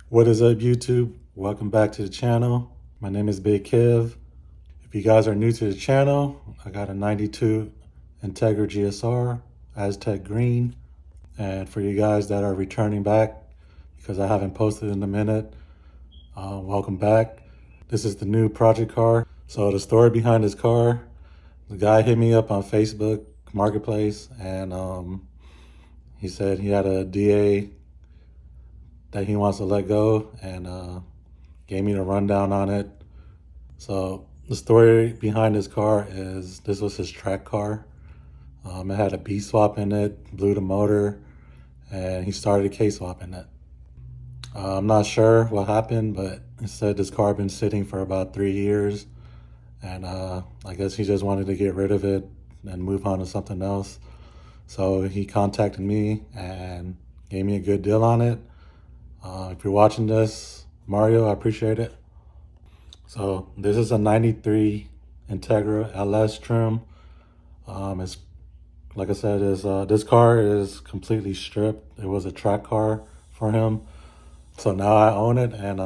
What is up, YouTube? Welcome back to the channel. My name is Big Kev. If you guys are new to the channel, I got a 92 Integra GSR Aztec Green. And for you guys that are returning back, because I haven't posted in a minute, welcome back. This is the new project car. So the story behind this car, the guy hit me up on Facebook Marketplace, and he said he had a DA that he wants to let go, and gave me the rundown on it. So the story behind this car is this was his track car. It had a B swap in it, blew the motor, and he started a K swap in it. I'm not sure what happened, but he said this car had been sitting for about 3 years, and I guess he just wanted to get rid of it and move on to something else. So he contacted me and gave me a good deal on it. If you're watching this, Mario, I appreciate it. So this is a 93 Integra LS trim. It's like I said, this car is completely stripped. It was a track car for him. So now I own it, and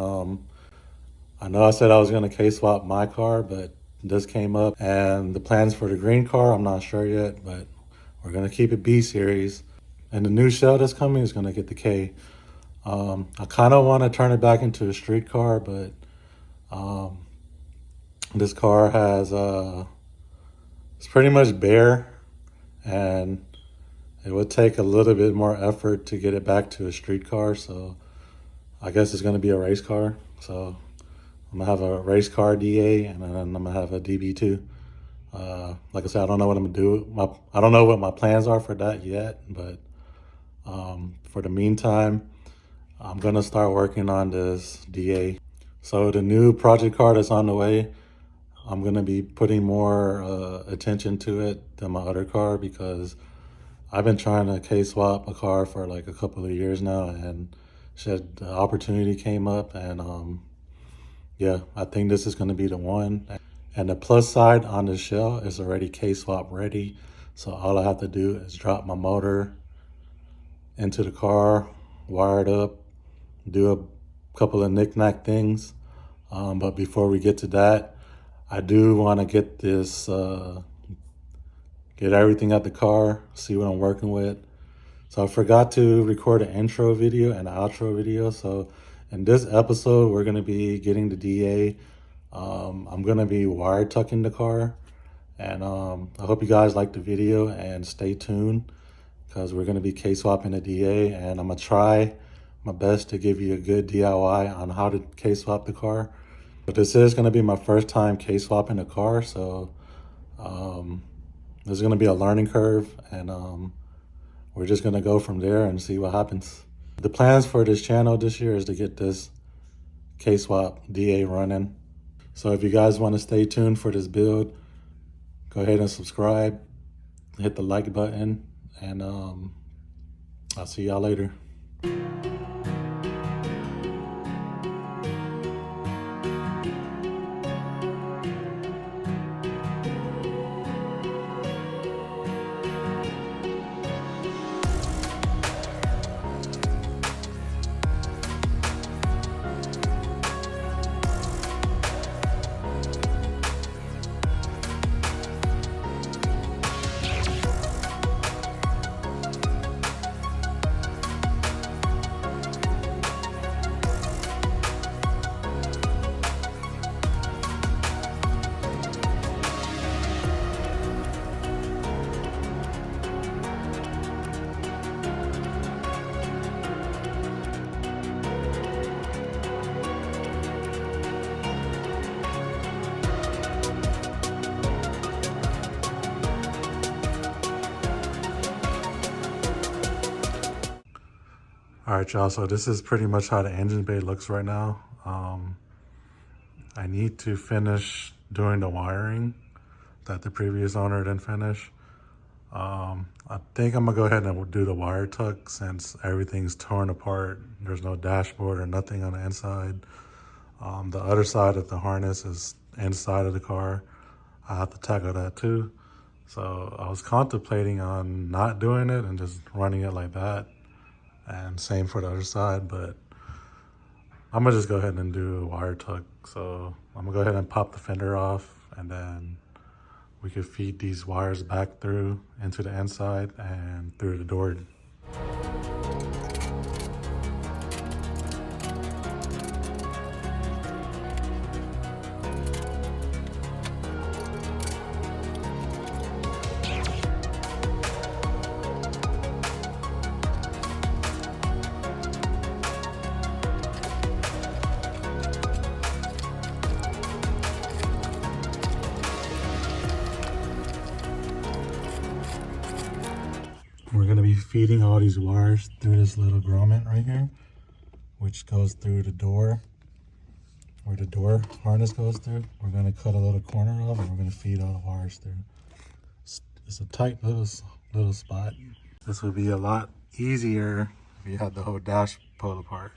I know I said I was gonna K-swap my car, but this came up, and the plans for the green car, I'm not sure yet, but we're gonna keep it B series. And the new shell that's coming is gonna get the K. I kind of want to turn it back into a street car, but this car has it's pretty much bare, and it would take a little bit more effort to get it back to a street car. So I guess it's going to be a race car. So I'm gonna have a race car DA, and then I'm gonna have a DB2. Like I said, I don't know what I'm gonna do. I don't know what my plans are for that yet, but for the meantime, I'm gonna start working on this DA. So the new project car that's on the way, I'm gonna be putting more attention to it than my other car, because I've been trying to K-swap a car for like a couple of years now, and shit, the opportunity came up, and yeah, I think this is gonna be the one. And the plus side on the shell is already K-swap ready. So all I have to do is drop my motor into the car, wire it up, do a couple of knick-knack things. But before we get to that, I do want to get this, get everything out the car, see what I'm working with. So I forgot to record an intro video and an outro video. So in this episode, we're going to be getting the DA. I'm going to be wire tucking the car. And I hope you guys like the video, and stay tuned, because we're going to be K-swapping the DA, and I'm going to try my best to give you a good DIY on how to K-swap the car. But this is going to be my first time K-swapping a car, so there's going to be a learning curve, and we're just going to go from there and see what happens. The plans for this channel this year is to get this K-swap DA running. So if you guys want to stay tuned for this build, go ahead and subscribe, hit the like button, and I'll see y'all later. All right, y'all, so this is pretty much how the engine bay looks right now. I need to finish doing the wiring that the previous owner didn't finish. I think I'm gonna go ahead and do the wire tuck, since everything's torn apart. There's no dashboard or nothing on the inside. The other side of the harness is inside of the car. I have to tackle that too. So I was contemplating on not doing it and just running it like that. And same for the other side, but I'm gonna just go ahead and do a wire tuck. So I'm gonna go ahead and pop the fender off, and then we could feed these wires back through into the inside and through the door. We're gonna be feeding all these wires through this little grommet right here, which goes through the door, where the door harness goes through. We're gonna cut a little corner off and we're gonna feed all the wires through. It's a tight little spot. This would be a lot easier if you had the whole dash pulled apart.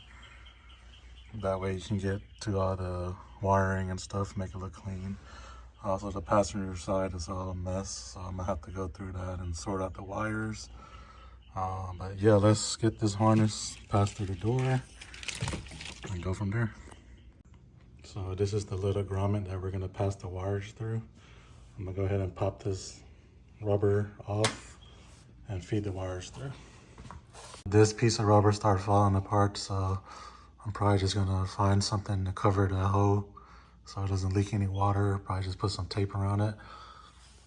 That way you can get to all the wiring and stuff, make it look clean. Also, the passenger side is all a mess, so I'm gonna have to go through that and sort out the wires. But yeah, let's get this harness passed through the door and go from there. So this is the little grommet that we're gonna pass the wires through. I'm gonna go ahead and pop this rubber off and feed the wires through. This piece of rubber started falling apart, so I'm probably just gonna find something to cover the hole so it doesn't leak any water. Probably just put some tape around it.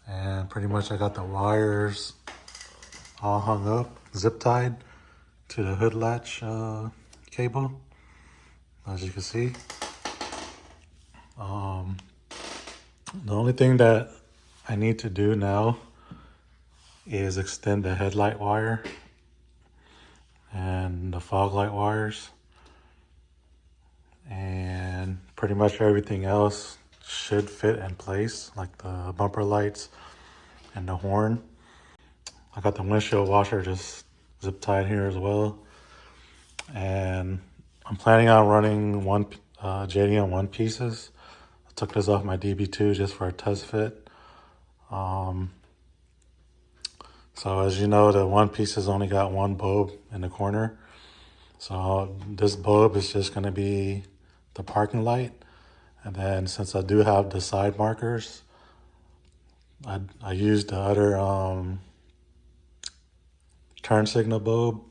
And pretty much I got the wires all hung up, zip tied to the hood latch cable, as you can see. The only thing that I need to do now is extend the headlight wire and the fog light wires, and pretty much everything else should fit in place, like the bumper lights and the horn. I got the windshield washer just zip tied here as well, and I'm planning on running JDM one pieces. I took this off my DB2 just for a test fit. So as you know, the one piece has only got one bulb in the corner. So this bulb is just gonna be the parking light. And then since I do have the side markers, I used the other turn signal bulb,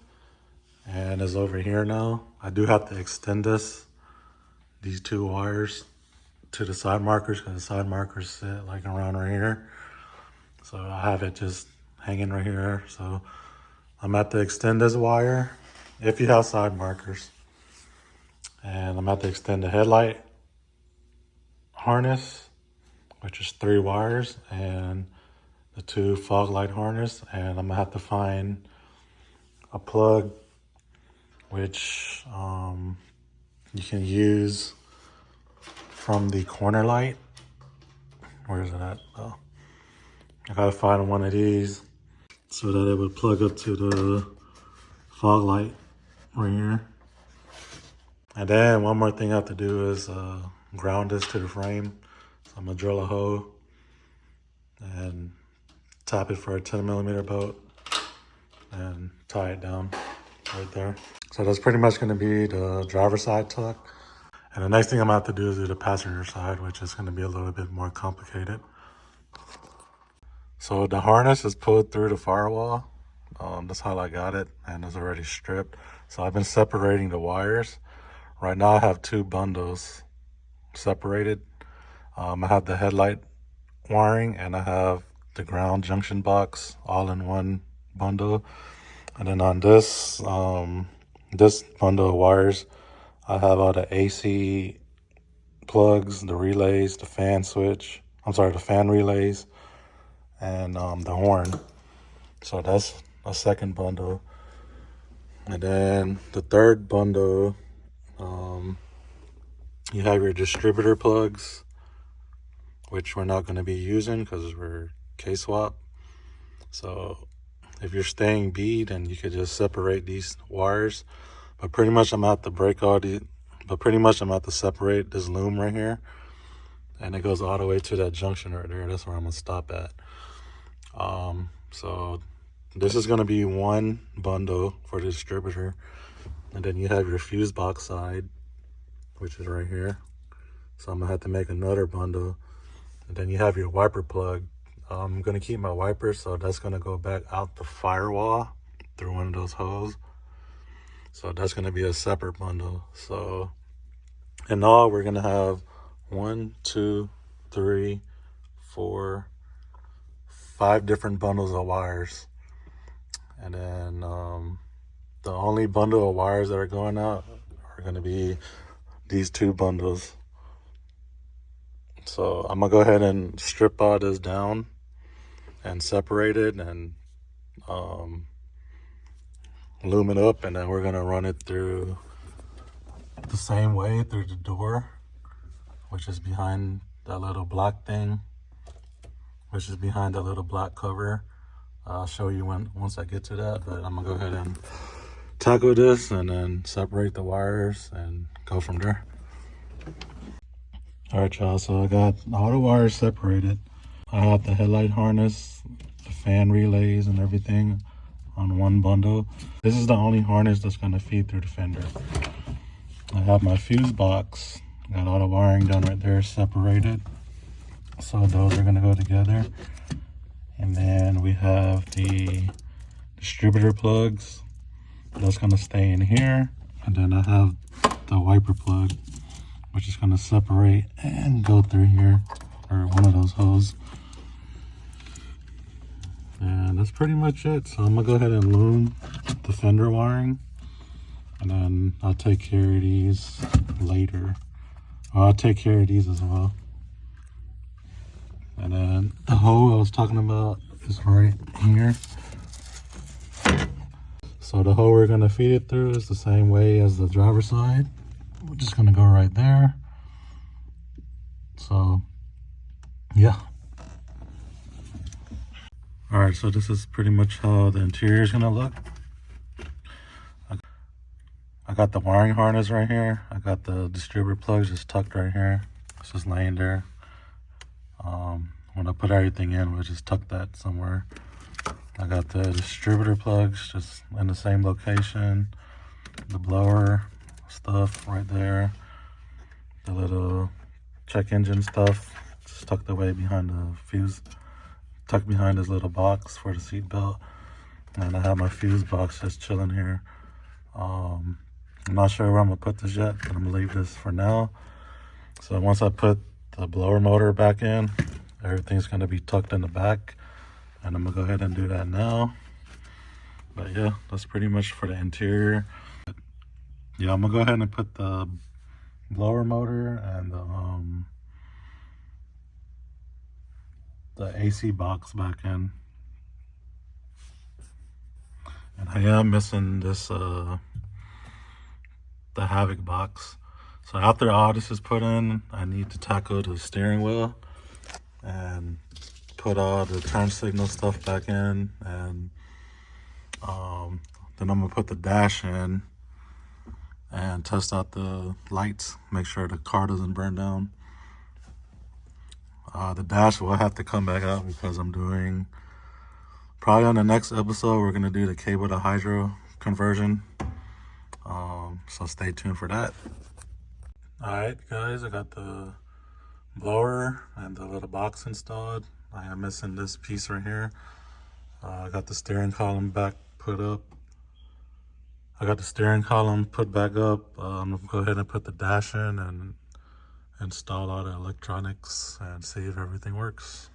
and it's over here now. I do have to extend these two wires to the side markers, because the side markers sit like around right here. So I have it just hanging right here. So I'm at to extend this wire if you have side markers. And I'm at to extend the headlight harness, which is 3 wires, and the 2 fog light harness. And I'm gonna have to find a plug which you can use from the corner light. Where is it at? Oh, I gotta find one of these so that it would plug up to the fog light right here. And then one more thing I have to do is ground this to the frame. So I'm gonna drill a hole and tap it for a 10mm bolt and tie it down right there. So that's pretty much gonna be the driver's side tuck. And the next thing I'm gonna have to do is do the passenger side, which is gonna be a little bit more complicated. So the harness is pulled through the firewall. That's how I got it, and it's already stripped. So I've been separating the wires. Right now I have 2 bundles separated. I have the headlight wiring and I have the ground junction box all in one bundle. And then on this bundle of wires, I have all the AC plugs, the relays, the fan switch. The fan relays, and the horn. So that's a second bundle. And then the third bundle, you have your distributor plugs, which we're not going to be using because we're K-swap. So if you're staying B, then you could just separate these wires. But pretty much I'm out to separate this loom right here. And it goes all the way to that junction right there. That's where I'm gonna stop at. So this is gonna be one bundle for the distributor. And then you have your fuse box side. which is right here. So I'm gonna have to make another bundle. And then you have your wiper plug. I'm gonna keep my wiper, so that's gonna go back out the firewall through one of those holes. So that's gonna be a separate bundle. So in all, we're gonna have 1, 2, 3, 4, 5 different bundles of wires. And then the only bundle of wires that are going out are gonna be these 2 bundles. So I'm gonna go ahead and strip all this down and separate it and loom it up, and then we're gonna run it through the same way through the door, which is behind that little black thing, which is behind that little black cover. I'll show you once I get to that, but I'm gonna go ahead and tackle this and then separate the wires and go from there. All right, y'all, so I got all the wires separated. I have the headlight harness, the fan relays and everything on one bundle. This is the only harness that's gonna feed through the fender. I have my fuse box, got all the wiring done right there, separated. So those are gonna go together. And then we have the distributor plugs, that's gonna stay in here. And then I have the wiper plug, which is gonna separate and go through here, or one of those holes. And that's pretty much it. So I'm gonna go ahead and loom the fender wiring, and then I'll take care of these later. I'll take care of these as well. And then the hole I was talking about is right here. So the hole we're gonna feed it through is the same way as the driver's side. We're just gonna go right there. So yeah. All right, so this is pretty much how the interior is gonna look. I got the wiring harness right here. I got the distributor plugs just tucked right here. It's just laying there. When I put everything in, we'll just tuck that somewhere. I got the distributor plugs just in the same location. The blower stuff right there. The little check engine stuff just tucked away behind the fuse, tucked behind this little box for the seat belt. And I have my fuse box just chilling here. I'm not sure where I'm gonna put this yet, but I'm gonna leave this for now. So once I put the blower motor back in, everything's gonna be tucked in the back, and I'm gonna go ahead and do that now. But yeah, that's pretty much for the interior. Yeah, I'm gonna go ahead and put the blower motor and the AC box back in. And I am missing this the Havoc box. So after all this is put in, I need to tackle the steering wheel and put all the turn signal stuff back in, and then I'm gonna put the dash in and test out the lights, make sure the car doesn't burn down. The dash will have to come back out because I'm doing, probably on the next episode, we're gonna do the cable to hydro conversion. So stay tuned for that. All right, guys, I got the blower and the little box installed. I am missing this piece right here. I got the steering column back put up. I got the steering column put back up. I'm gonna go ahead and put the dash in and install all the electronics and see if everything works.